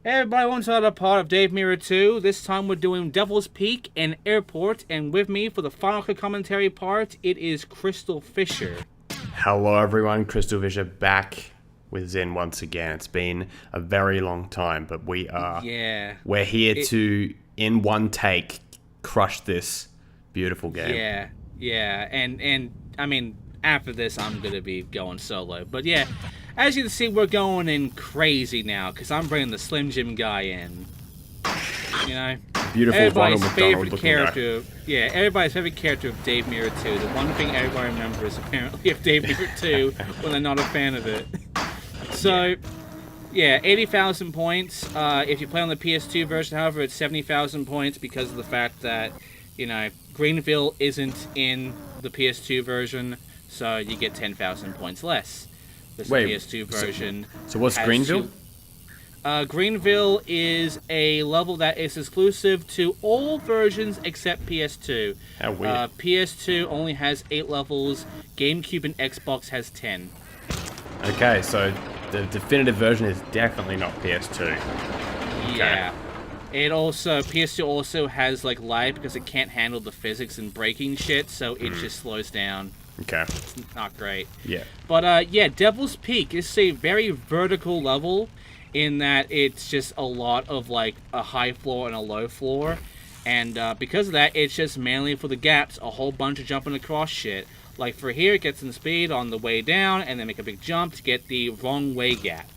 Hey everybody, welcome to another part of Dave Mirra 2. This time we're doing Devil's Peak and Airport, and with me for the final commentary part, it is CrystalFissure. Hello everyone, CrystalFissure back with Zen once again. It's been a very long time, but we're here to, in one take, crush this beautiful game. And I mean, after this I'm gonna be going solo. But yeah, as you can see, we're going in crazy now, because I'm bringing the Slim Jim guy in. You know? Beautiful everybody's Ronald favorite McDonald character. guy. Yeah, everybody's favorite character of Dave Mirra 2. The one thing everybody remembers, apparently, of Dave Mirra 2 when they're not a fan of it. So, yeah, 80,000 points. If you play on the PS2 version, however, it's 70,000 points because of the fact that, you know, Greenville isn't in the PS2 version, so you get 10,000 points less. This PS2 version. So what's Greenville? Greenville is a level that is exclusive to all versions except PS2. How weird. PS2 only has 8 levels. Gamecube and Xbox has 10. Okay, so the definitive version is definitely not PS2. Yeah. It also, PS2 also has like lag because it can't handle the physics and breaking shit, so it just slows down. Okay. It's not great. Yeah. But yeah, Devil's Peak is a very vertical level in that it's just a lot of like a high floor and a low floor. And because of that, it's just mainly for the gaps, a whole bunch of jumping across shit. Like for here, it gets some speed on the way down and then make a big jump to get the wrong way gap.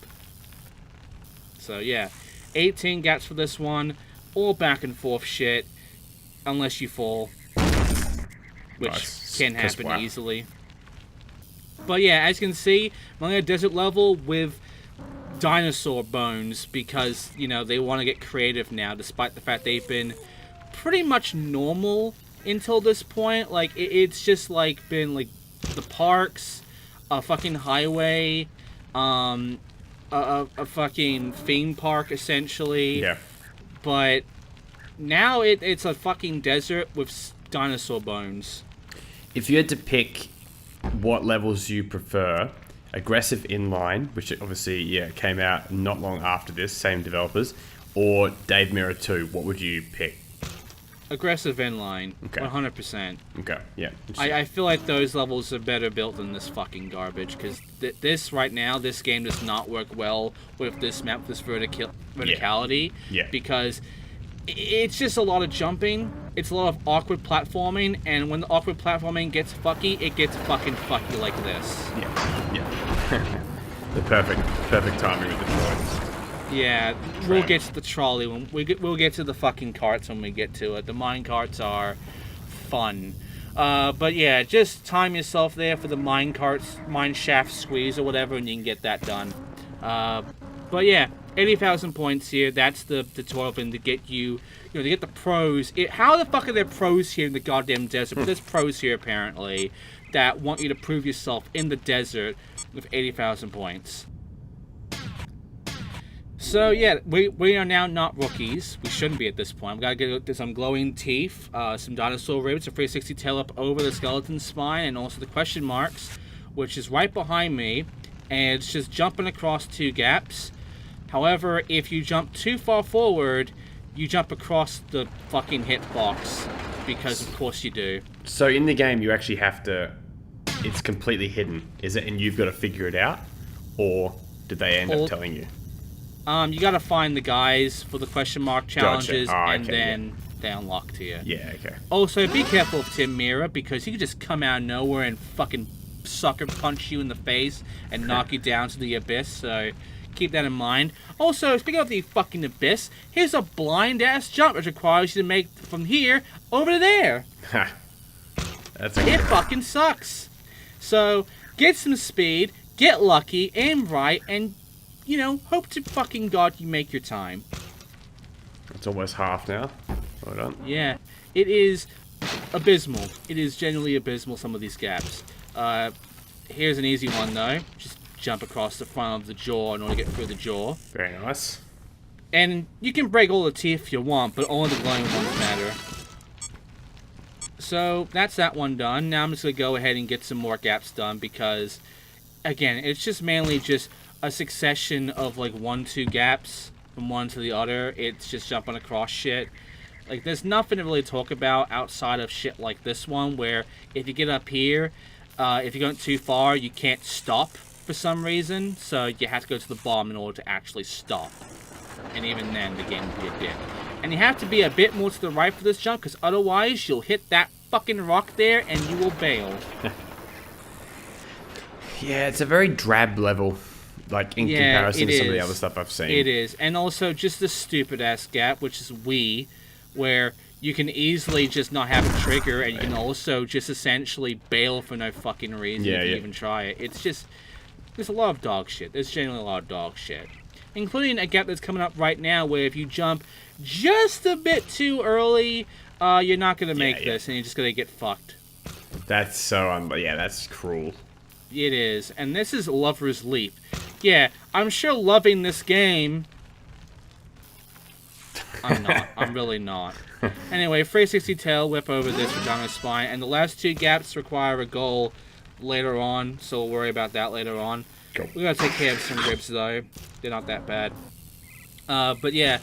So yeah, 18 gaps for this one, all back and forth shit, unless you fall. Which can happen easily. But yeah, as you can see, I'm on a desert level with dinosaur bones because, you know, they want to get creative now, despite the fact they've been pretty much normal until this point. Like, it's just, like, been, like, the parks, a fucking highway, a fucking theme park, essentially. Yeah. But now it's a fucking desert with dinosaur bones. If you had to pick what levels you prefer, aggressive inline, which obviously came out not long after this, same developers, or Dave Mirra 2, what would you pick? Aggressive inline, okay. 100%. Okay, yeah. I feel like those levels are better built than this fucking garbage, because this right now, this game does not work well with this map, this verticality, because it's just a lot of jumping, it's a lot of awkward platforming, and when the awkward platforming gets fucky, it gets fucking fucky like this. Yeah. The perfect timing with the points. Yeah, we'll get to the trolley when we'll get to the fucking carts when we get to it. The mine carts are fun. But yeah, just time yourself there for the mine shaft squeeze or whatever, and you can get that done. But yeah, 80,000 points here. That's the tutorial thing to get you know, to get the pros. How the fuck are there pros here in the goddamn desert? But there's pros here, apparently, that want you to prove yourself in the desert with 80,000 points. So yeah, we are now not rookies. We shouldn't be at this point. I've got to get some glowing teeth, some dinosaur ribs, a 360 tail up over the skeleton spine, and also the question marks, which is right behind me, and it's just jumping across 2 gaps. However, if you jump too far forward, you jump across the fucking hitbox, because of course you do. So in the game, you actually have to... It's completely hidden, is it? And you've got to figure it out? Or did they end up telling you? You gotta find the guys for the question mark challenges, gotcha. and then they unlock to you. Yeah, okay. Also, be careful of Tim Mirra, because he could just come out of nowhere and fucking sucker punch you in the face and knock you down to the abyss, so keep that in mind. Also, speaking of the fucking abyss, here's a blind-ass jump which requires you to make from here over to there. It fucking sucks. So, get some speed, get lucky, aim right, and, you know, hope to fucking God you make your time. It's almost half now. Well done. Yeah, it is abysmal. It is genuinely abysmal, some of these gaps. Here's an easy one, though. Just jump across the front of the jaw in order to get through the jaw. Very nice. And you can break all the teeth if you want, but only the glowing ones matter. So, that's that one done. Now I'm just going to go ahead and get some more gaps done, because, again, it's just mainly just a succession of, like, 1-2 gaps from one to the other. It's just jumping across shit. Like, there's nothing to really talk about outside of shit like this one, where if you get up here, if you're going too far, you can't stop for some reason, so you have to go to the bottom in order to actually stop. And even then, the game will be a dick. And you have to be a bit more to the right for this jump, because otherwise you'll hit that fucking rock there and you will bail. Yeah, it's a very drab level, like, in comparison to some of the other stuff I've seen. It is. And also just the stupid-ass gap, which is Wii, where you can easily just not have a trigger, and you can also just essentially bail for no fucking reason if you even try it. It's just... There's a lot of dog shit. There's genuinely a lot of dog shit. Including a gap that's coming up right now, where if you jump just a bit too early, you're not going to make this, and you're just going to get fucked. That's so... that's cruel. It is. And this is Lover's Leap. Yeah, I'm sure loving this game... I'm not. I'm really not. Anyway, 360 tail whip over this for Dino Spine, and the last two gaps require a goal later on, so we'll worry about that later on. Cool. We gotta take care of some ribs though. They're not that bad. But yeah.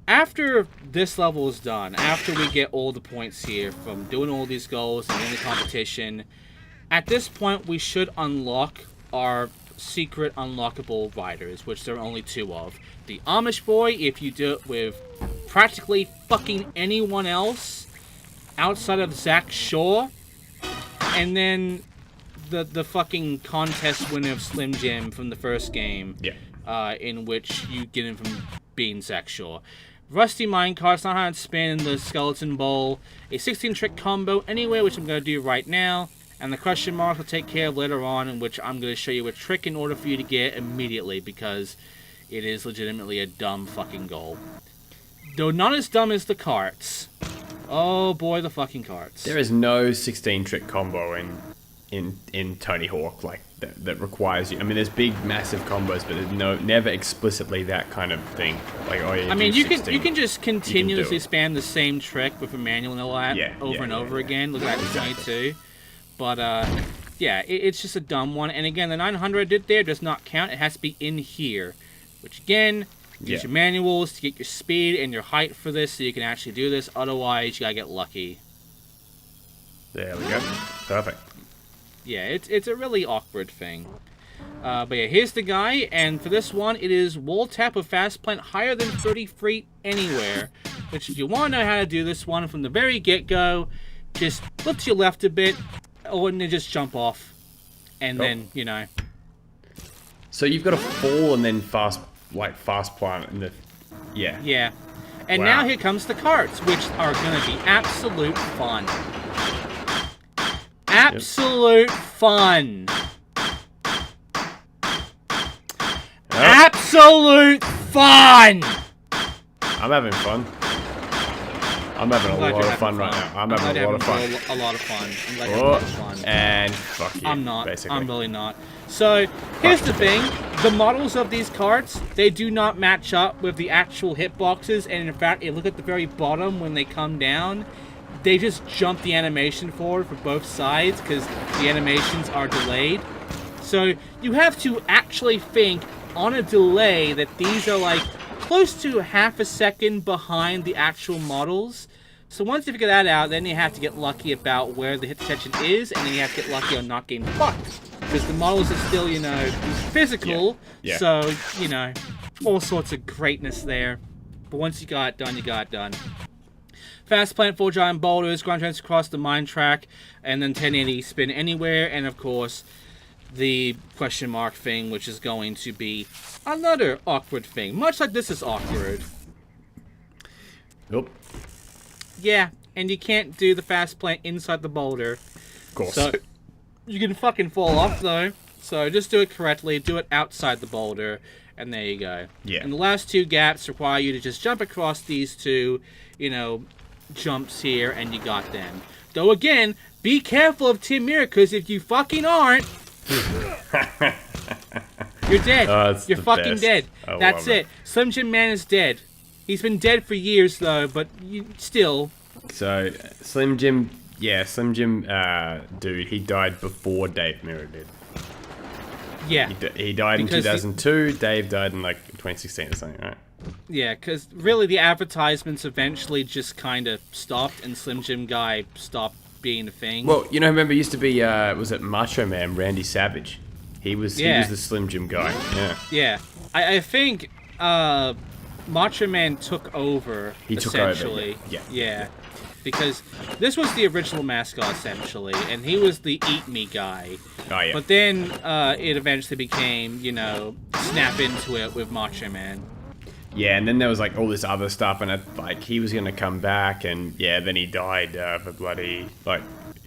After this level is done, after we get all the points here from doing all these goals and in the competition, at this point we should unlock our secret unlockable riders, which there are only two of. The Amish boy, if you do it with practically fucking anyone else outside of Zach Shaw, and then the fucking contest winner of Slim Jim from the first game, in which you get him from being Zach Shaw. Rusty minecarts, 900 spin, the skeleton bowl, a 16-trick combo anyway, which I'm going to do right now, and the question mark I'll take care of later on, in which I'm going to show you a trick in order for you to get immediately, because it is legitimately a dumb fucking goal. Though not as dumb as the carts. Oh boy, the fucking carts. There is no 16-trick combo in Tony Hawk like that requires you. I mean, there's big, massive combos, but there's never explicitly that kind of thing. Like, oh yeah. I mean, you can just continuously spam the same trick with a manual and all that over and over again. Look at that 22. But yeah, it's just a dumb one. And again, the 900 I did there does not count. It has to be in here, which again, use your manuals to get your speed and your height for this, so you can actually do this. Otherwise, you gotta get lucky. There we go. Perfect. Yeah, it's a really awkward thing. But yeah, here's the guy, and for this one, it is wall tap with fast plant higher than 30 feet anywhere. Which, if you want to know how to do this one from the very get-go, just flip to your left a bit, or then just jump off. And then, you know. So you've got to fall and then fast plant in the... Yeah. Yeah. And now here comes the carts, which are going to be absolute fun. Absolute fun. Absolute fun. I'm having fun. I'm having a lot of fun right now. I'm having a lot of fun. A lot of fun. I'm glad you're having a lot of fun. And fuck you. I'm not. Basically. I'm really not. So here's the thing: the models of these carts, they do not match up with the actual hitboxes, and in fact, you look at the very bottom when they come down. They just jump the animation forward for both sides because the animations are delayed. So you have to actually think on a delay that these are like close to half a second behind the actual models. So once you figure that out, then you have to get lucky about where the hit detection is, and then you have to get lucky on not getting fucked. Because the models are still, you know, physical. Yeah. So, you know, all sorts of greatness there. But once you got it done, you got it done. Fast plant 4 giant boulders, ground trends across the mine track, and then 1080 spin anywhere, and of course, the question mark thing, which is going to be another awkward thing. Much like this is awkward. Nope. Yeah, and you can't do the fast plant inside the boulder. Of course. So, you can fucking fall off, though. So, just do it correctly, do it outside the boulder, and there you go. Yeah. And the last two gaps require you to just jump across these two, you know, jumps here, and you got them. Though again, be careful of Tim Mirra, because if you fucking aren't, you're dead. You're fucking dead. That's it. Slim Jim Man is dead. He's been dead for years, though, but still. So, Slim Jim, dude, he died before Dave Mirra did. Yeah. He died in 2002. Dave died in like 2016 or something, right? Yeah, because really the advertisements eventually just kind of stopped, and Slim Jim Guy stopped being a thing. Well, remember, it used to be, was it Macho Man, Randy Savage? He was the Slim Jim Guy, yeah. Yeah. I think Macho Man took over, essentially. Took over, yeah. Because this was the original mascot, essentially, and he was the Eat Me guy. Oh, yeah. But then it eventually became, snap into it with Macho Man. Yeah, and then there was like all this other stuff, and he was gonna come back, and then he died for bloody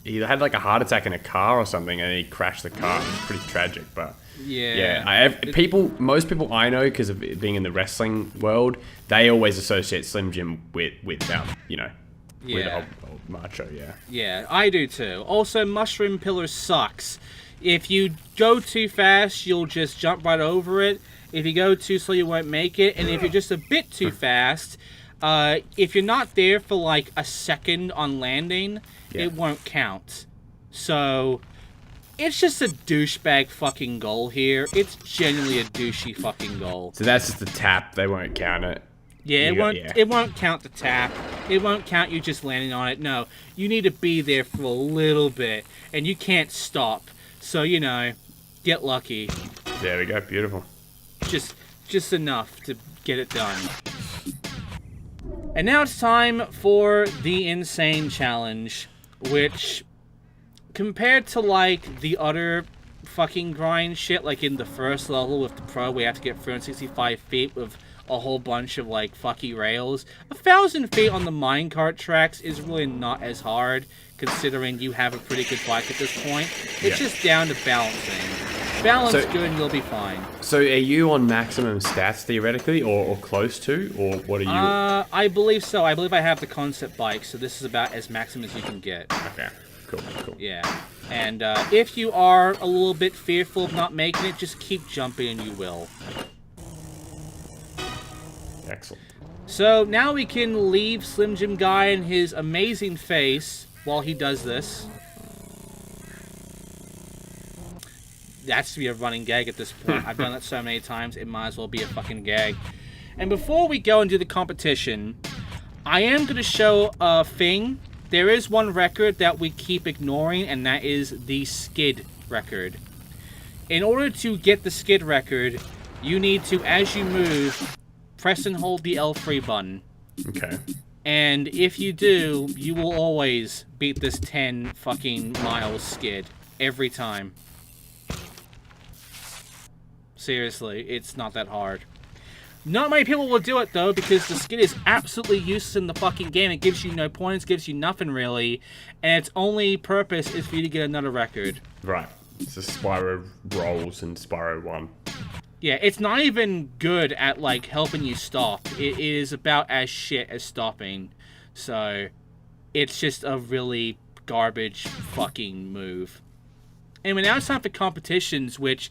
he had like a heart attack in a car or something, and he crashed the car. It was pretty tragic, but most people I know, because of it being in the wrestling world, they always associate Slim Jim with with old Macho. Yeah, I do too. Also, Mushroom Pillar sucks. If you go too fast, you'll just jump right over it. If you go too slow, you won't make it. And if you're just a bit too fast, if you're not there for like a second on landing, it won't count. So, it's just a douchebag fucking goal here. It's genuinely a douchey fucking goal. So that's just a tap. They won't count it. Yeah, it won't count the tap. It won't count you just landing on it. No, you need to be there for a little bit, and you can't stop. So, get lucky. There we go. Beautiful. Just enough to get it done. And now it's time for the Insane Challenge, which, compared to, like, the other fucking grind shit, like in the first level with the Pro, we have to get 365 feet with a whole bunch of, like, fucky rails. 1,000 feet on the minecart tracks is really not as hard, considering you have a pretty good bike at this point. It's just down to balancing. Balance good and you'll be fine. So are you on maximum stats theoretically, or close to, or what are you? I believe so. I believe I have the concept bike, so this is about as maximum as you can get. Okay, cool. Yeah, and if you are a little bit fearful of not making it, just keep jumping and you will. Excellent. So now we can leave Slim Jim Guy and his amazing face while he does this. That's to be a running gag at this point. I've done that so many times, it might as well be a fucking gag. And before we go and do the competition, I am going to show a thing. There is one record that we keep ignoring, and that is the skid record. In order to get the skid record, you need to, as you move, press and hold the L3 button. Okay. And if you do, you will always beat this 10 fucking miles skid. Every time. Seriously, it's not that hard. Not many people will do it, though, because the skid is absolutely useless in the fucking game. It gives you no points, gives you nothing, really. And its only purpose is for you to get another record. Right. It's a Spyro rolls in Spyro 1. Yeah, it's not even good at, like, helping you stop. It is about as shit as stopping. So, it's just a really garbage fucking move. Anyway, now it's time for competitions, which...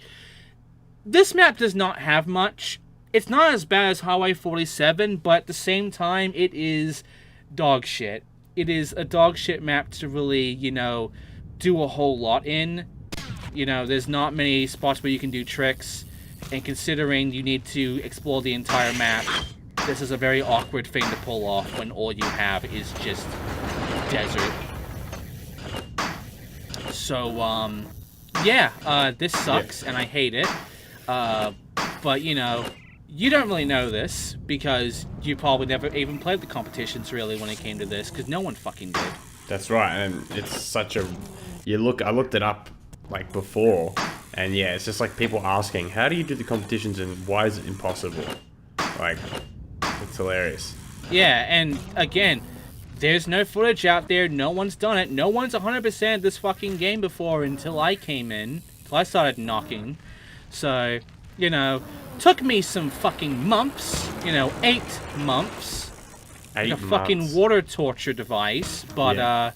This map does not have much. It's not as bad as Highway 47, but at the same time, it is dog shit. It is a dog shit map to really, do a whole lot in. There's not many spots where you can do tricks. And considering you need to explore the entire map, this is a very awkward thing to pull off when all you have is just desert. So, this sucks, and I hate it. But, you don't really know this, because you probably never even played the competitions, really, when it came to this, because no one fucking did. That's right, and it's such a... I looked it up, like, before, and yeah, it's just like people asking, how do you do the competitions, and why is it impossible? Like, it's hilarious. Yeah, and, again, there's no footage out there, no one's done it, no one's 100% this fucking game before until I came in, until I started knocking. So, took me some fucking months, 8 months. 8 months. Fucking water torture device, but, I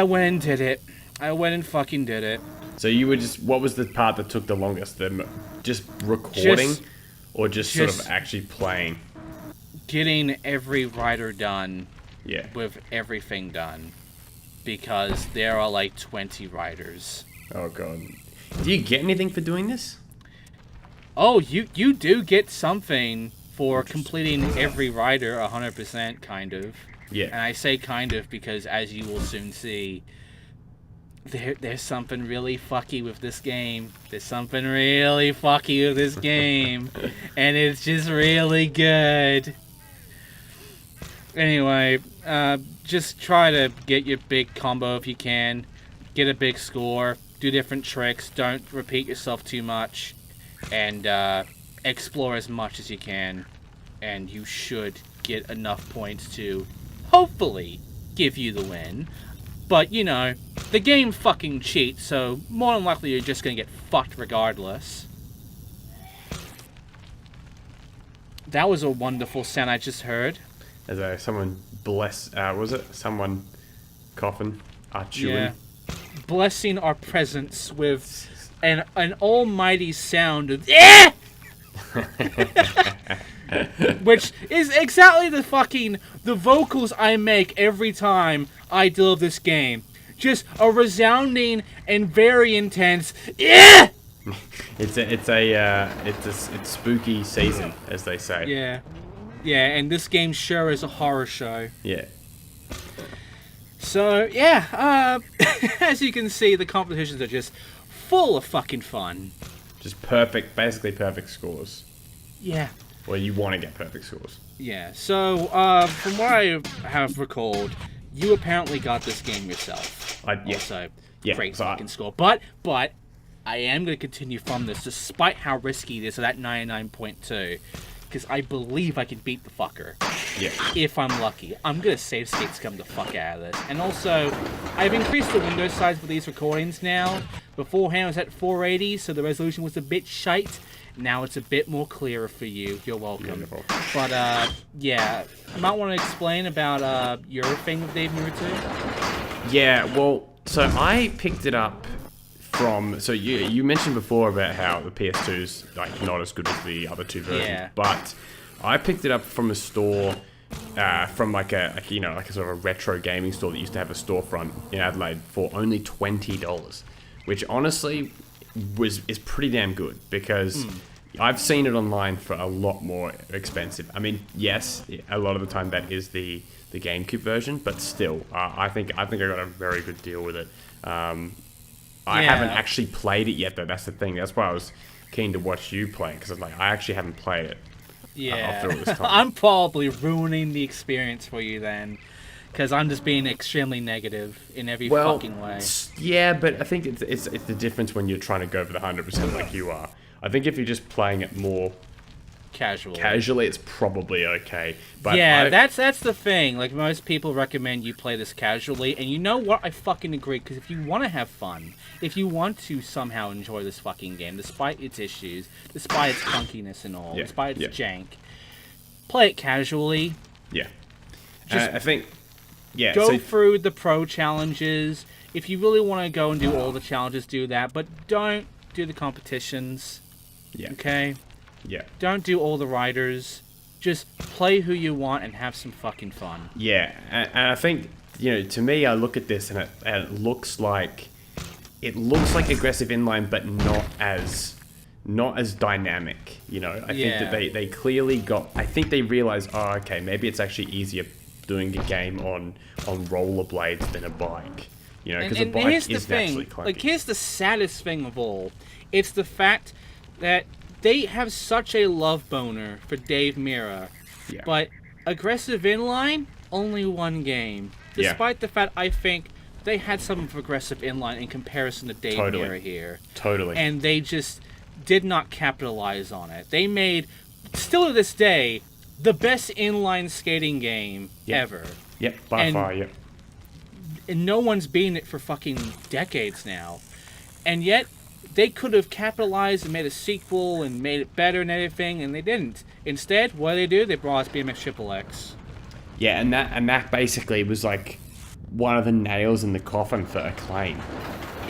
went and did it. I went and fucking did it. So you were what was the part that took the longest? Just recording, or just sort of actually playing? Getting every rider done. Yeah. With everything done. Because there are like 20 riders. Oh god. Do you get anything for doing this? Oh, you do get something for completing every rider 100%, kind of. Yeah. And I say kind of because, as you will soon see, there's something really fucky with this game. There's something really fucky with this game. And it's just really good. Anyway, just try to get your big combo if you can. Get a big score. Do different tricks. Don't repeat yourself too much. And explore as much as you can. And you should get enough points to hopefully give you the win. But, you know, the game fucking cheats, so more than likely you're just gonna get fucked regardless. That was a wonderful sound I just heard. As someone was it? Someone coughing, chewing? Yeah. Blessing our presence with an almighty sound of which is exactly the vocals I make every time I deliver this game. Just a resounding and very intense It's spooky season, as they say. Yeah, and this game sure is a horror show. Yeah. So yeah, as you can see, the competitions are just full of fucking fun. Just perfect, basically perfect scores. Yeah. Well, you want to get perfect scores. Yeah, so, from what I have recalled, you apparently got this game yourself. Yeah. Also, Yeah, great so fucking score. But, I am going to continue from this, despite how risky it is at that 99.2. Because I believe I can beat the fucker. Yeah. If I'm lucky. I'm going to save state scum the fuck out of this. And also, I've increased the window size for these recordings now. Beforehand, I was at 480, so the resolution was a bit shite. Now it's a bit more clearer for you. You're welcome. Beautiful. But, yeah. You might want to explain about your thing with Dave Mirra 2? Yeah, well, so I picked it up from... So you mentioned before about how the PS2's like not as good as the other two versions. Yeah. But I picked it up from a store... from like a sort of a retro gaming store that used to have a storefront in Adelaide for only $20, which honestly is pretty damn good because I've seen it online for a lot more expensive. I mean, yes, a lot of the time that is the GameCube version, but still, I think I got a very good deal with it. I haven't actually played it yet, though. That's the thing. That's why I was keen to watch you play it, because I was like, I actually haven't played it. Yeah, After all this time. I'm probably ruining the experience for you then, because I'm just being extremely negative in every fucking way. Yeah, but I think it's the difference when you're trying to go for the 100% like you are. I think if you're just playing it more casually, it's probably okay. But yeah, that's the thing. Like, most people recommend you play this casually, and you know what? I fucking agree, because if you want to have fun, if you want to somehow enjoy this fucking game, despite its issues, despite its clunkiness and all, despite its jank, play it casually. Yeah. Just I think... Yeah, go through the pro challenges. If you really want to go and do all the challenges, do that, but don't do the competitions. Yeah. Okay? Yeah. Don't do all the riders. Just play who you want and have some fucking fun. Yeah, and I think, to me, I look at this and it looks like aggressive inline, but not as dynamic. I think that they clearly got. I think they realized, oh, okay, maybe it's actually easier doing a game on rollerblades than a bike. Because a bike is naturally clunky. Like, here's the saddest thing of all. It's the fact that they have such a love boner for Dave Mirra, but aggressive inline, only one game. Despite the fact I think they had some of aggressive inline in comparison to Dave Mirra here. Totally. And they just did not capitalize on it. They made, still to this day, the best inline skating game ever. Yep, by far, yep. And no one's beaten it for fucking decades now. And yet, they could have capitalized and made a sequel and made it better and everything, and they didn't. Instead, what do? They brought us BMX XXX. Yeah, and that basically was like one of the nails in the coffin for Acclaim.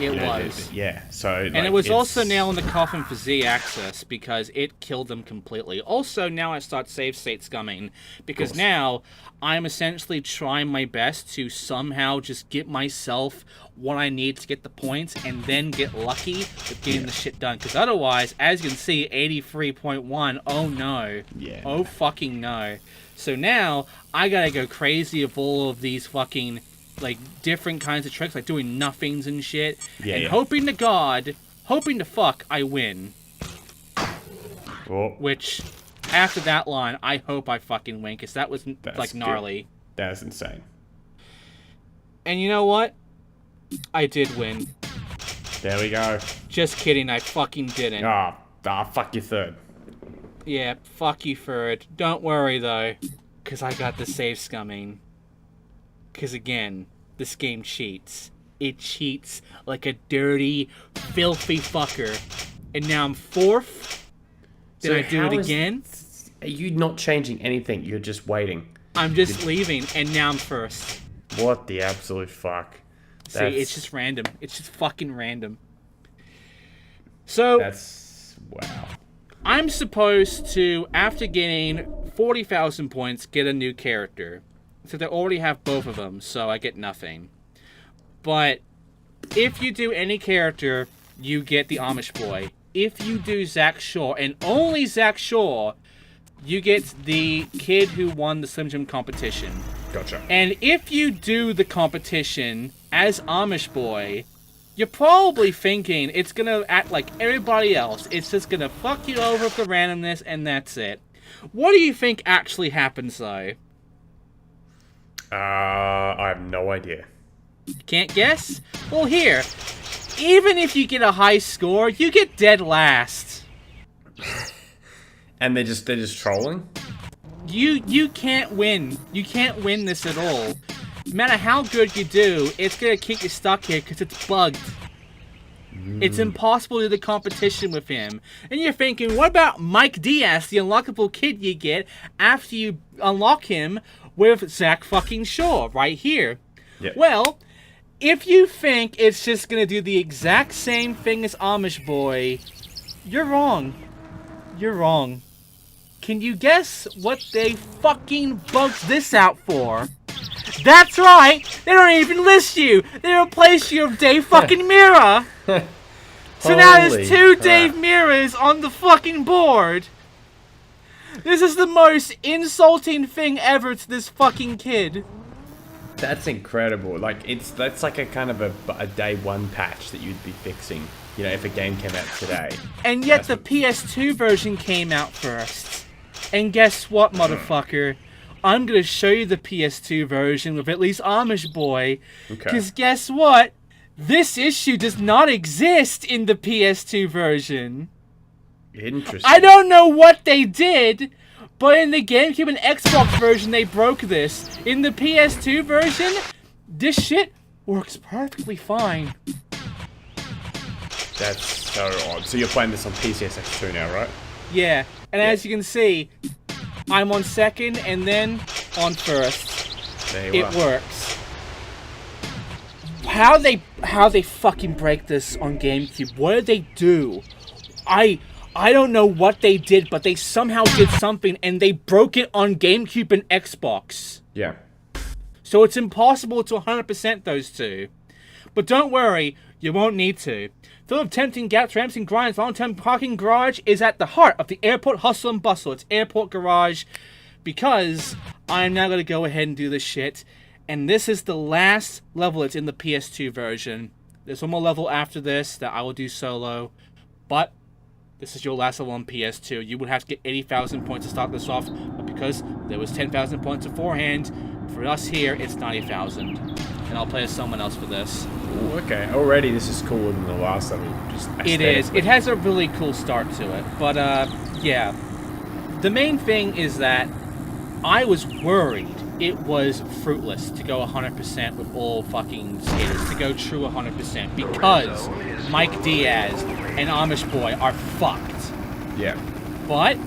It was. Yeah. So. And it was also nail in the coffin for Z-Axis because it killed them completely. Also, now I start save state scumming because now I'm essentially trying my best to somehow just get myself what I need to get the points and then get lucky with getting the shit done. Because otherwise, as you can see, 83.1, oh no. Yeah. Oh fucking no. So now, I gotta go crazy with all of these fucking, like, different kinds of tricks, like doing nothings and shit. And hoping to God, hoping to fuck, I win. Oh. Which, after that line, I hope I fucking win, because that was, like, gnarly. That's insane. And you know what? I did win. There we go. Just kidding, I fucking didn't. Fuck you third. Yeah, fuck you third. Don't worry, though, because I got the save scumming. Because, again, this game cheats. It cheats like a dirty, filthy fucker. And now I'm fourth. Did I do it again? Are you not changing anything? You're just waiting. I'm just leaving, and now I'm first. What the absolute fuck? See, it's just random. It's just fucking random. So... That's... Wow. I'm supposed to, after getting 40,000 points, get a new character. So they already have both of them, so I get nothing. But if you do any character, you get the Amish boy. If you do Zach Shaw, and only Zach Shaw, you get the kid who won the Slim Jim competition. Gotcha. And if you do the competition as Amish boy, you're probably thinking it's gonna act like everybody else. It's just gonna fuck you over with the randomness, and that's it. What do you think actually happens, though? I have no idea. Can't guess? Well, here. Even if you get a high score, you get dead last. And they're just trolling? You can't win. You can't win this at all. No matter how good you do, it's gonna keep you stuck here because it's bugged. It's impossible to do the competition with him. And you're thinking, what about Mike Diaz, the unlockable kid you get after you unlock him with Zach fucking Shaw, right here? Yeah. Well, if you think it's just gonna do the exact same thing as Amish Boy, you're wrong. You're wrong. Can you guess what they fucking bugged this out for? That's right! They don't even list you! They replace you with Dave fucking Mirra! So now there's two Dave Mirras on the fucking board! This is the most insulting thing ever to this fucking kid. That's incredible. Like, that's like a kind of a day one patch that you'd be fixing, you know, if a game came out today. And yet the PS2 version came out first. And guess what, motherfucker? I'm gonna show you the PS2 version with at least Amish Boy. Because guess what? This issue does not exist in the PS2 version. Interesting. I don't know what they did, but in the GameCube and Xbox version they broke this. In the PS2 version, this shit works perfectly fine. That's so odd. So you're playing this on PCSX2 now, right? Yeah, and as you can see, I'm on second and then on first. There you are. It works. How they fucking break this on GameCube? What did they do? I don't know what they did, but they somehow did something and they broke it on GameCube and Xbox. Yeah. So it's impossible to 100% those two. But don't worry, you won't need to. Full of tempting gaps, ramps, and grinds, long-term parking garage is at the heart of the airport hustle and bustle. It's airport garage because I'm now going to go ahead and do this shit. And this is the last level that's in the PS2 version. There's one more level after this that I will do solo. But this is your last level on PS2. You would have to get 80,000 points to start this off. But because there was 10,000 points beforehand, for us here, it's 90,000. And I'll play as someone else for this. Ooh, okay. Already this is cooler than the last level. Just it is. It has a really cool start to it. But, yeah. The main thing is that I was worried it was fruitless to go 100% with all fucking skaters. To go true 100%. Because Mike Diaz and Amish Boy are fucked. Yeah. But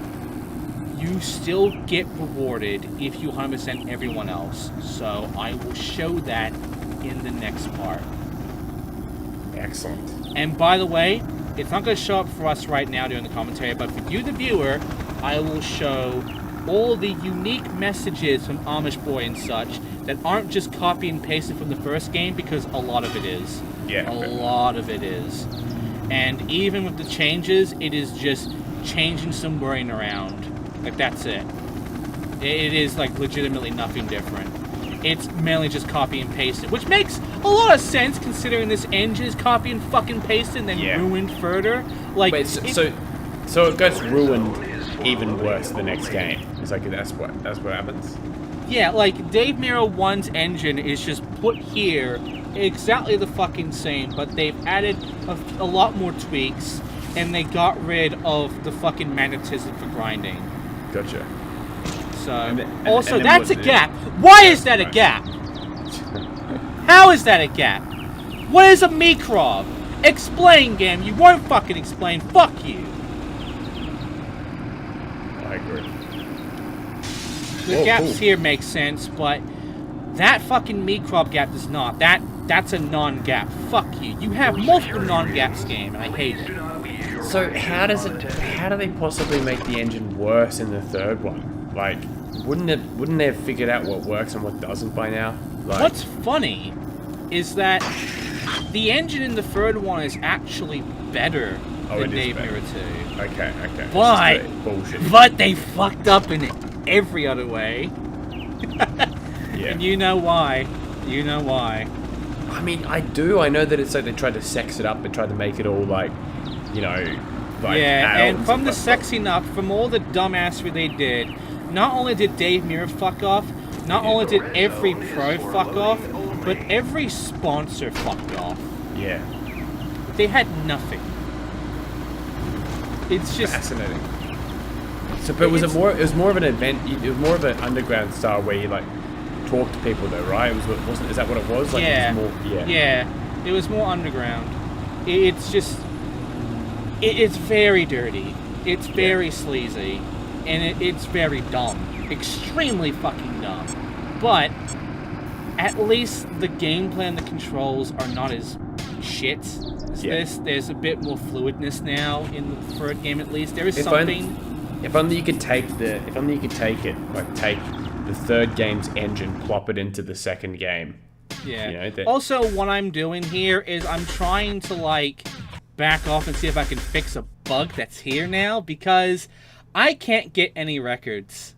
you still get rewarded if you 100% everyone else. So I will show that in the next part. Excellent. And by the way, it's not going to show up for us right now during the commentary, but for you, the viewer, I will show all the unique messages from Amish Boy and such that aren't just copy and pasted from the first game, because a lot of it is. Yeah. A lot of it is. And even with the changes, it is just changing some wording around. Like, that's it. It is, like, legitimately nothing different. It's mainly just copy and pasted, which makes a lot of sense considering this engine is copy and fucking pasted and then ruined further. Like, wait, so it gets ruined even worse the next game. It's like that's what happens. Yeah, like Dave Mirra 1's engine is just put here exactly the fucking same, but they've added a lot more tweaks and they got rid of the fucking magnetism for grinding. Gotcha. So, also, that's a gap. Why is that a gap? How is that a gap? What is a microb? Explain, game. You won't fucking explain. Fuck you. I agree. The gaps here make sense, but that fucking microb gap does not. That's a non-gap. Fuck you. You have multiple non-gaps, game, and I hate it. So how do they possibly make the engine worse in the third one? Like, wouldn't they have figured out what works and what doesn't by now? Like, what's funny is that the engine in the third one is actually better than Dave Mirra 2. Okay. But they fucked up in every other way. Yeah. And you know why. You know why. I mean, I do. I know that it's like they tried to sex it up and tried to make it all like, you know, like yeah, and from the sexing up, from all the dumbassery they did, not only did Dave Mirra fuck off, not only did every pro fuck off, but every sponsor fucked off. Yeah. They had nothing. It's just fascinating. So, but it was more of an event. It was more of an underground style where you like talk to people, though, right? It wasn't. Is that what it was? Like, yeah. It was more, Yeah. It was more underground. It's just. It's very dirty. It's very sleazy, and it's very dumb. Extremely fucking dumb. But at least the gameplay and the controls are not as shit as this. There's a bit more fluidness now in the third game, at least. There is something. If only you could take it, like take the third game's engine, plop it into the second game. Yeah. You know, also, what I'm doing here is I'm trying to like back off and see if I can fix a bug that's here now, because I can't get any records.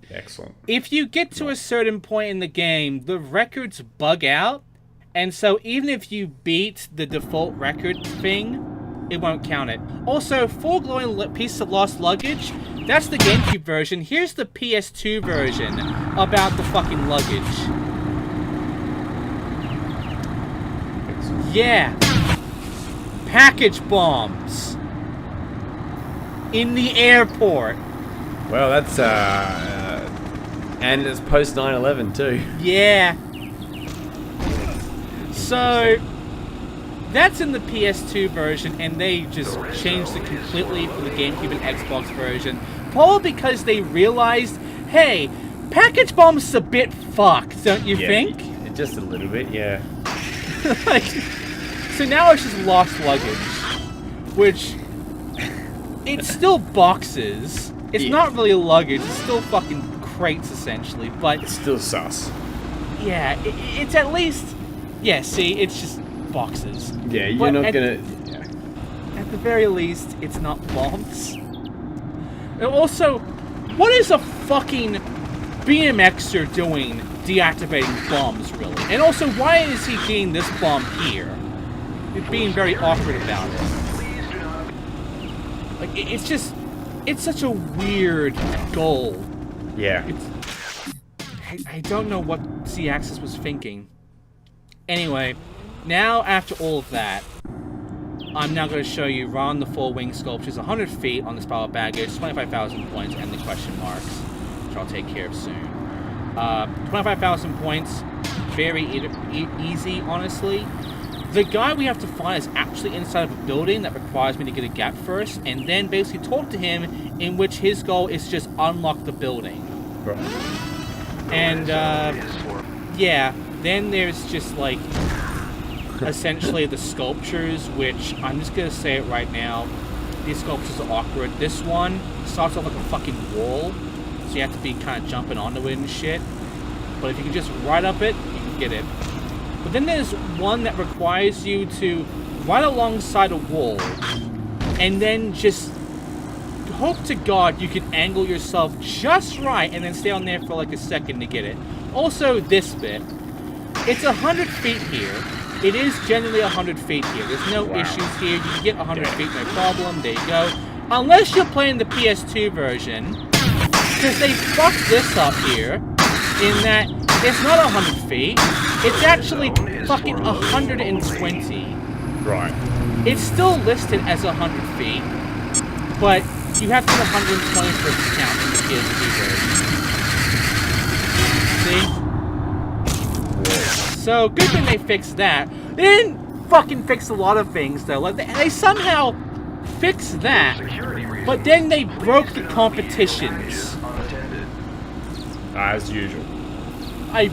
Excellent. If you get to a certain point in the game, the records bug out, and so even if you beat the default record thing, it won't count it. Also, 4 glowing pieces of lost luggage, that's the Gamecube version. Here's the PS2 version about the fucking luggage. Yeah. Package bombs. In the airport. Well, that's, and it's post 9/11 too. Yeah. So, that's in the PS2 version, and they just changed it completely for the GameCube and Xbox version. Probably because they realized, hey, package bombs is a bit fucked, don't you think? Just a little bit, yeah. Like, so now it's just lost luggage, which, it's still boxes. It's not really luggage, it's still fucking crates, essentially, but... It's still sus. Yeah, it's at least... Yeah, see, it's just boxes. Yeah, you're not gonna... Yeah. At the very least, it's not bombs. And also, what is a fucking BMXer doing deactivating bombs, really? And also, why is he getting this bomb here? He's being very awkward about it. Like, it's just... It's such a weird goal. Yeah. I don't know what Z-Axis was thinking. Anyway, now after all of that, I'm now going to show you Ron the Full Wing Sculptures, 100 feet on the spiral baggage, 25,000 points, and the question marks, which I'll take care of soon. 25,000 points, very easy, honestly. The guy we have to find is actually inside of a building that requires me to get a gap first, and then basically talk to him, in which his goal is to just unlock the building. Right. And, yeah, then there's just, like, essentially the sculptures, which I'm just going to say it right now. These sculptures are awkward. This one starts off like a fucking wall, so you have to be kind of jumping onto it and shit. But if you can just ride up it, you can get it. But then there's one that requires you to ride alongside a wall, and then just hope to God you can angle yourself just right and then stay on there for like a second to get it. Also, this bit. It's 100 feet here. It is generally 100 feet here. There's no issues here. You can get 100 feet, no problem. There you go. Unless you're playing the PS2 version, because they fucked this up here, in that it's not 100 feet. It's actually fucking 120. Right. It's still listed as 100 feet, but you have to get 120 for it to count in the PS2 version. See? So, good thing they fixed that. They didn't fucking fix a lot of things, though. Like, they somehow fixed that, but then they broke the competitions. As usual. I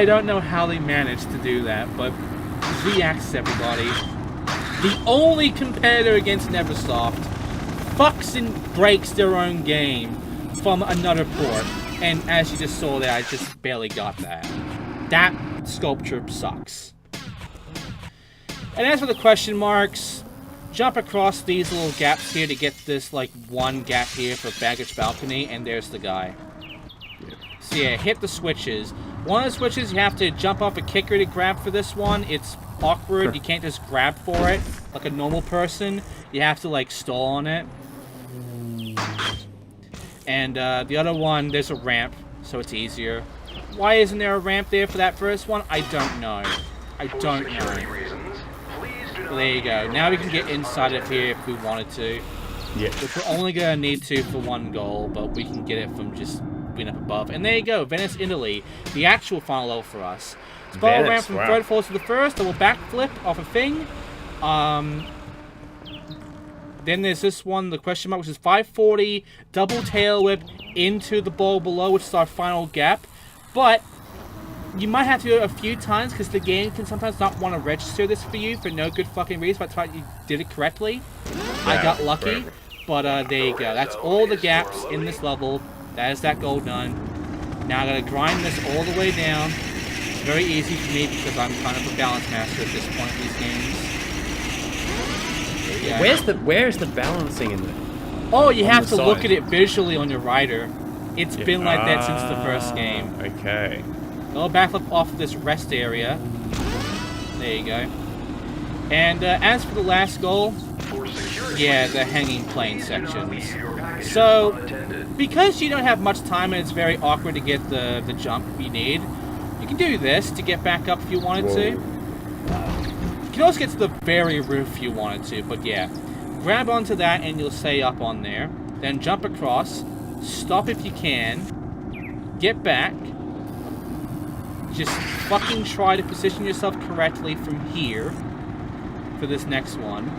don't know how they managed to do that, but ZX, everybody. The only competitor against Neversoft fucks and breaks their own game from another port. And as you just saw there, I just barely got that. That sculpture sucks. And as for the question marks, jump across these little gaps here to get this, like, one gap here for baggage balcony, and there's the guy. So yeah, hit the switches. One of the switches, you have to jump off a kicker to grab for this one. It's awkward. You can't just grab for it like a normal person. You have to, like, stall on it. And the other one, there's a ramp, so it's easier. Why isn't there a ramp there for that first one? I don't know. I don't know. Well, there you go. Now we can get inside of here if we wanted to. Yeah. Which we're only going to need to for one goal, but we can get it from just being up above. And there you go, Venice, Italy. The actual final level for us. Spiral ramp from third floor to the first. Double backflip off a thing. Then there's this one, the question mark, which is 540. Double tail whip into the bowl below, which is our final gap. But you might have to do it a few times because the game can sometimes not want to register this for you for no good fucking reason. But I thought you did it correctly. I got lucky. But there you go. That's all the gaps in this level. That is that goal done. Now I gotta grind this all the way down. It's very easy for me because I'm kind of a balance master at this point in these games. Yeah. Where's the balancing in there? Oh, you have to look at it visually on your rider. It's been like that since the first game. Okay. Go back up off this rest area. There you go. And as for the last goal, yeah, the hanging plane sections. So, because you don't have much time and it's very awkward to get the jump you need, you can do this to get back up if you wanted to. You can also get to the very roof if you wanted to, but yeah. Grab onto that and you'll stay up on there. Then jump across. Stop if you can. Get back. Just fucking try to position yourself correctly from here for this next one.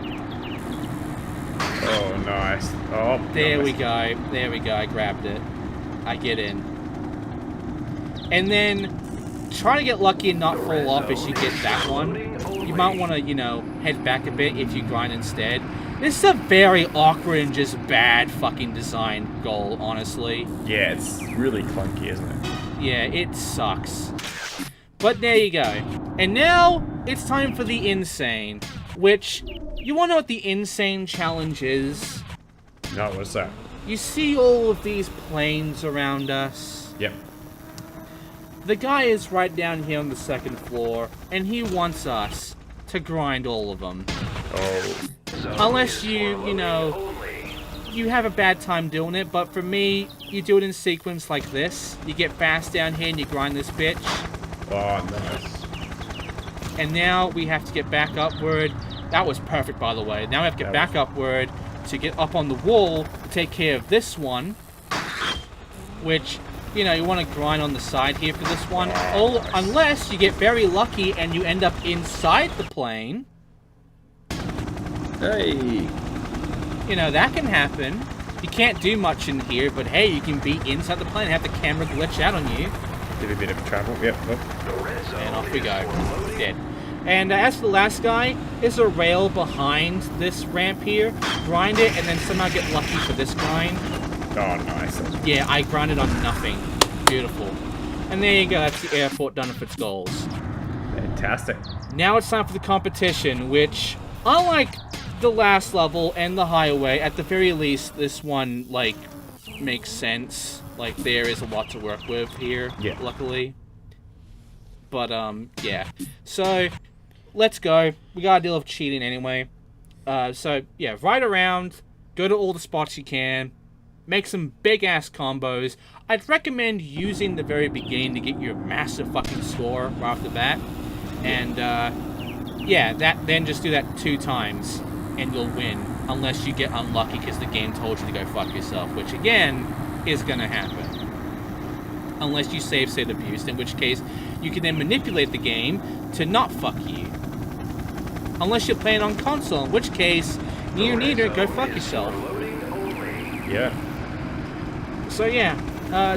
Oh, nice. Oh, there we go. There we go. I grabbed it. I get in. And then try to get lucky and not fall off as you get that one. You might want to, you know, head back a bit if you grind instead. This is a very awkward and just bad fucking design goal, honestly. Yeah, it's really clunky, isn't it? Yeah, it sucks. But there you go. And now it's time for the Insane, which, you want to know what the Insane challenge is? No, what's that? You see all of these planes around us? Yep. The guy is right down here on the second floor, and he wants us to grind all of them. Oh. Unless you know, you have a bad time doing it, but for me, you do it in sequence like this. You get fast down here and you grind this bitch. Oh, nice. And now we have to get back upward. That was perfect, by the way. Now we have to get back upward to get up on the wall to take care of this one. Which, you know, you want to grind on the side here for this one. Oh, unless you get very lucky and you end up inside the plane. Hey. You know, that can happen. You can't do much in here, but hey, you can be inside the plane and have the camera glitch out on you. Did a bit of travel. Yep. And off we go. Dead. And as for the last guy, there's a rail behind this ramp here. Grind it and then somehow get lucky for this grind. Oh, nice. Yeah, I grinded on nothing. Beautiful. And there you go, that's the airport done with its goals. Fantastic. Now it's time for the competition, which, unlike the last level and the highway, at the very least, this one, like, makes sense. Like, there is a lot to work with here, luckily. But, yeah. So, let's go. We gotta deal with cheating anyway. So, yeah, ride around, go to all the spots you can, make some big-ass combos. I'd recommend using the very beginning to get your massive fucking score right off the bat. And, yeah, then just do that 2 times, and you'll win. Unless you get unlucky because the game told you to go fuck yourself, which, again, is gonna happen. Unless you save state abuse, in which case you can then manipulate the game to not fuck you. Unless you're playing on console, in which case, neither, go fuck yourself. Yeah. So yeah,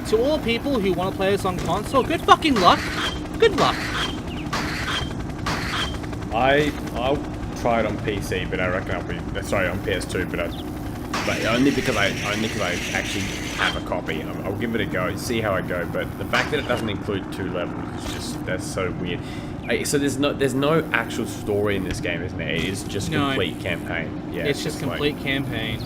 to all people who want to play this on console, good fucking luck. Good luck. I'll try it on PC, but I reckon I'll be sorry on PS2, but only because I actually have a copy. I'll give it a go, see how I go. But the fact that it doesn't include 2 levels is just that's so weird. So there's no actual story in this game, isn't it? It is just complete campaign. Yeah, it's just complete campaign.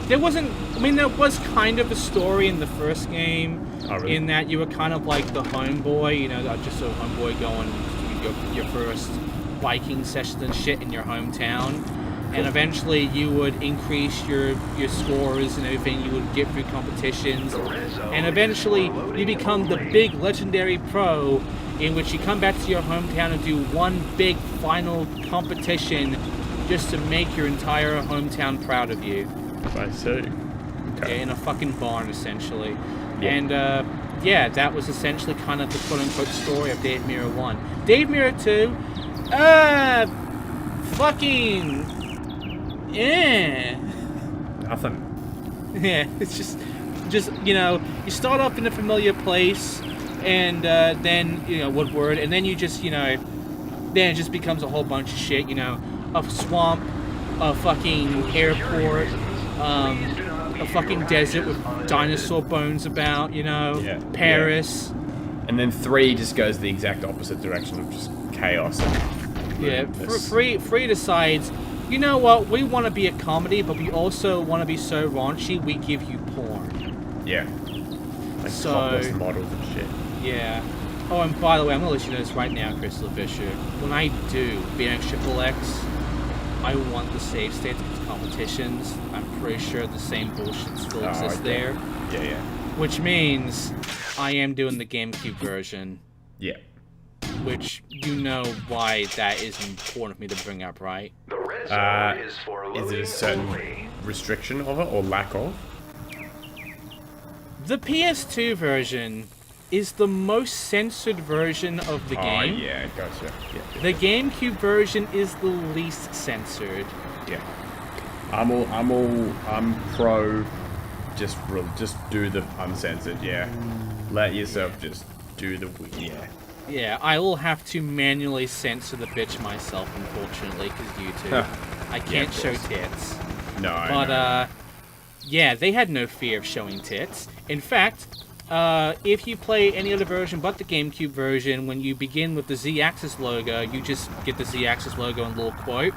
There wasn't. I mean, there was kind of a story in the first game, really? In that you were kind of like the homeboy. You know, just a homeboy going to your first biking sessions and shit in your hometown. And eventually you would increase your scores and everything, you would get through competitions, and eventually you become the big legendary pro in which you come back to your hometown and do one big final competition just to make your entire hometown proud of you. I see. Okay. Yeah, in a fucking barn, essentially. Yeah. And, yeah, that was essentially kind of the quote-unquote story of Dave Mirra 1. Dave Mirra 2, fucking... yeah. Nothing. Yeah, it's just you know, you start off in a familiar place, and then, you know, Woodward, and then you just, you know, then it just becomes a whole bunch of shit, you know, a swamp, a fucking airport, a fucking desert with dinosaur bones about, you know, Paris. Yeah. And then 3 just goes the exact opposite direction of just chaos. Yeah, Free decides, you know what, we want to be a comedy, but we also want to be so raunchy, we give you porn. Yeah. Like so, topless models and shit. Yeah. Oh, and by the way, I'm going to let you know this right now, CrystalFissure. When I do BMX XXX, I want the save states of these competitions. I'm pretty sure the same bullshit still exists there. Yeah. Which means I am doing the Gamecube version. Yeah. Which, you know why that is important for me to bring up, right? Is it a certain restriction of it or lack of? The PS2 version is the most censored version of the game. Oh, yeah, gotcha. Yeah. The GameCube version is the least censored. Yeah. I'm pro. Just do the uncensored. Yeah. Let yourself just do the Yeah, I will have to manually censor the bitch myself, unfortunately, because YouTube. I can't show tits. No. But yeah, they had no fear of showing tits. In fact, if you play any other version but the GameCube version, when you begin with the Z-Axis logo, you just get the Z-Axis logo and a little quote.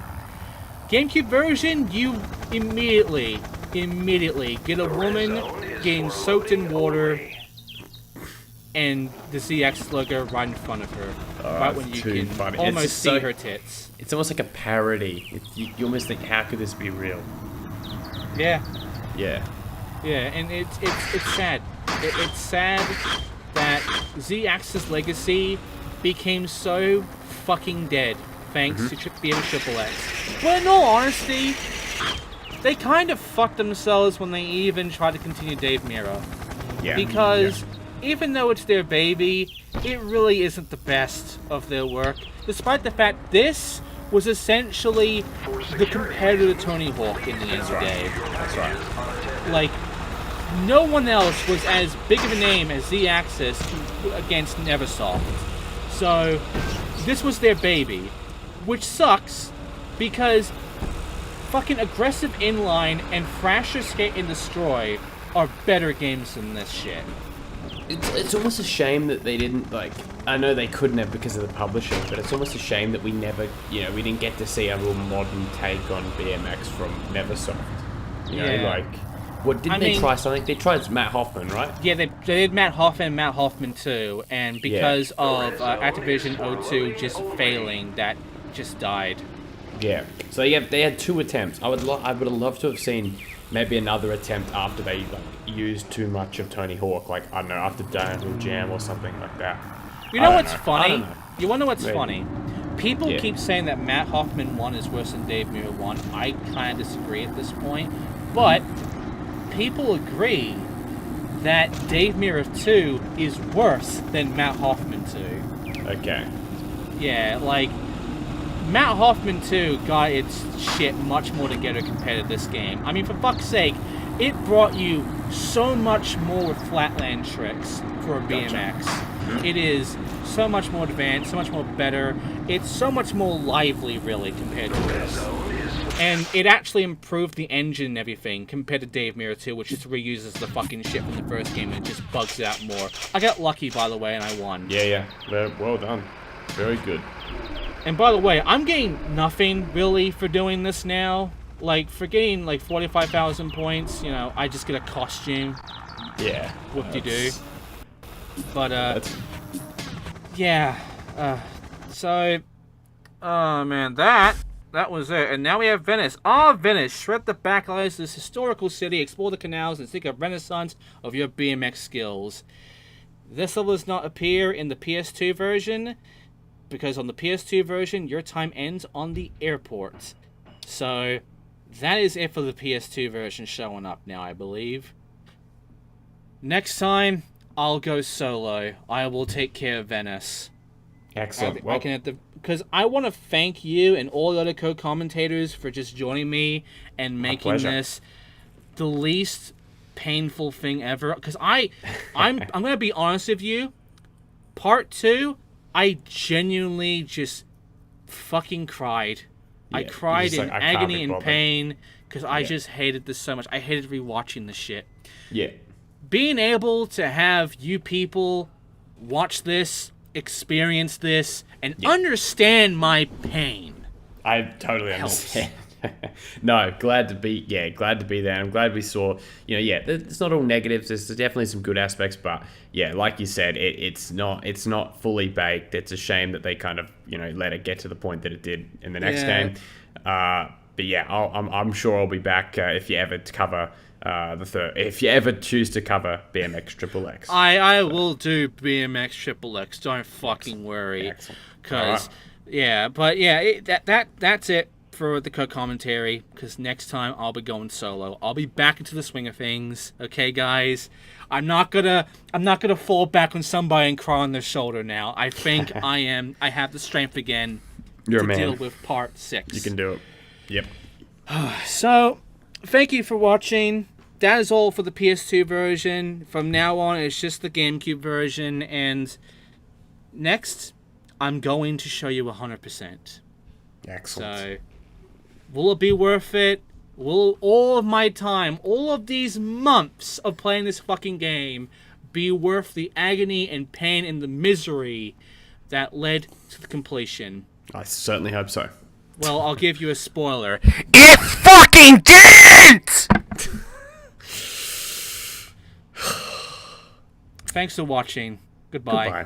GameCube version, you immediately get a woman getting soaked in water and the Z-Axis logo right in front of her. Right when you can almost see her tits. It's almost like a parody. You almost think, how could this be real? Yeah. Yeah. Yeah, and it's sad. It's sad that Z-Axis Legacy became so fucking dead thanks to XXX. But in all honesty, they kind of fucked themselves when they even tried to continue Dave Mirra. Yeah. Because even though it's their baby, it really isn't the best of their work. Despite the fact this was essentially the competitor to Tony Hawk in the end of the day. That's right. Like, no one else was as big of a name as Z-Axis against Neversoft. So, this was their baby. which sucks because fucking Aggressive Inline and Thrasher Skate and Destroy are better games than this shit. It's almost a shame that they didn't, like, I know they couldn't have because of the publishing, but it's almost a shame that we never, we didn't get to see a real modern take on BMX from Neversoft. You know, like, what, didn't they try something? They tried Matt Hoffman, right? Yeah, they did Matt Hoffman 2, and because of Activision O2 just failing, that just died. Yeah, so they had 2 attempts. I would have loved to have seen maybe another attempt after they used too much of Tony Hawk, like, I don't know, after Downhill Jam or something like that. You know what's funny? You wanna know what's funny? People keep saying that Matt Hoffman 1 is worse than Dave Mirra 1. I kind of disagree at this point, but people agree that Dave Mirra 2 is worse than Matt Hoffman 2. Okay. Yeah, like, Matt Hoffman 2 got its shit much more together compared to this game. I mean, for fuck's sake, it brought you so much more Flatland tricks for a BMX. It is so much more advanced, so much more better. It's so much more lively, really, compared to this. And it actually improved the engine and everything compared to Dave Mirra 2, which just reuses the fucking shit from the first game and just bugs it out more. I got lucky, by the way, and I won. Yeah. Well done. Very good. And by the way, I'm getting nothing, really, for doing this now. Like, for getting, 45,000 points, I just get a costume. Yeah. Whoop-de-doo. But, yeah. So, oh, man, that was it. And now we have Venice. Venice. Shred the backlines of this historical city, explore the canals, and seek a renaissance of your BMX skills. This level does not appear in the PS2 version, because on the PS2 version, your time ends on the airport. So, that is it for the PS2 version showing up now, I believe. Next time, I'll go solo. I will take care of Venice. Excellent. Because I want to thank you and all the other co-commentators for just joining me and making this the least painful thing ever. Because I'm going to be honest with you. Part 2, I genuinely just fucking cried. I cried in agony and pain because I just hated this so much. I hated rewatching this shit. Yeah. Being able to have you people watch this, experience this, and understand my pain. I totally understand. No, glad to be there. I'm glad we saw, it's not all negatives. There's definitely some good aspects, but yeah, like you said, it's not fully baked. It's a shame that they kind of, let it get to the point that it did in the next game. But yeah, I'm sure I'll be back if you ever cover if you ever choose to cover BMX Triple X. I will do BMX Triple X. Don't fucking worry. Because that's it for the co-commentary, because next time I'll be going solo. I'll be back into the swing of things. Okay, guys? I'm not gonna fall back on somebody and cry on their shoulder now. I think I have the strength again to deal with part 6. You can do it. Yep. So, thank you for watching. That is all for the PS2 version. From now on, it's just the GameCube version, and next, I'm going to show you 100%. Excellent. So, will it be worth it? Will all of my time, all of these months of playing this fucking game, be worth the agony and pain and the misery that led to the completion? I certainly hope so. Well, I'll give you a spoiler. It fucking didn't! Thanks for watching. Goodbye. Goodbye.